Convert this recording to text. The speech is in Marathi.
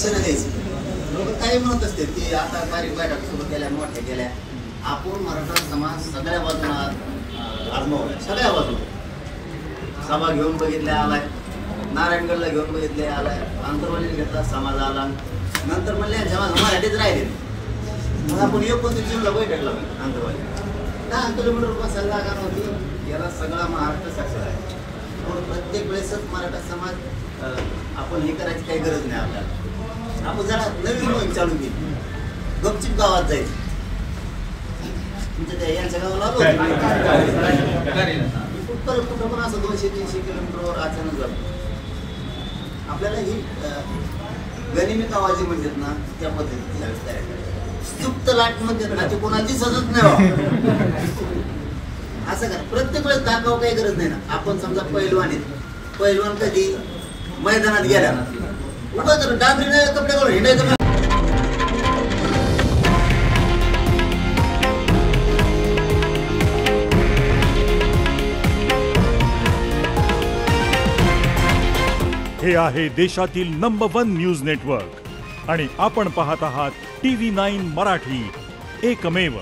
लोक काही म्हणत असते की आता बारीक बैठक सुरू केल्या मोठ्या केल्या आपण मराठा समाज सगळ्या बाजूला आजमावलाय सगळ्या बाजूला सभा घेऊन बघितल्या आलाय नारायणगडला घेऊन बघितले आलाय आंतरवाली घेतला समाज आला नंतर म्हणले समाज मराठीच राहिले मग आपण 29 जूनला बैठक लावली आंतरवाली 10 किलोमीटर बसायला जागा नव्हती याला सगळा महाराष्ट्र साक्षर आहे पण प्रत्येक वेळेसच मराठा समाज आपण हे करायची काही गरज नाही आपल्याला आपण जरा नवीन मोहीम चालू केली गपचिप गावात जायचं तुमच्या त्या यांच्या गावाला आलो कुठं पण असं 200-300 किलोमीटरवर अचानक जातो आपल्याला ही गनिमी आवाजी म्हणतात ना त्या पद्धतीने तयार करायची सुप्त लाट म्हणतात ना ते कोणाची सजत नाही असं करा प्रत्येक वेळेस दाखव काही गरज नाही ना आपण समजा पहिलवान कधी मैदानात गेला उगा तर डाबरीने कपडे घालून हिंडायचं हे आहे देशातील नंबर 1 न्यूज नेटवर्क आणि आपण पाहत आहात TV9 मराठी, एकमेव.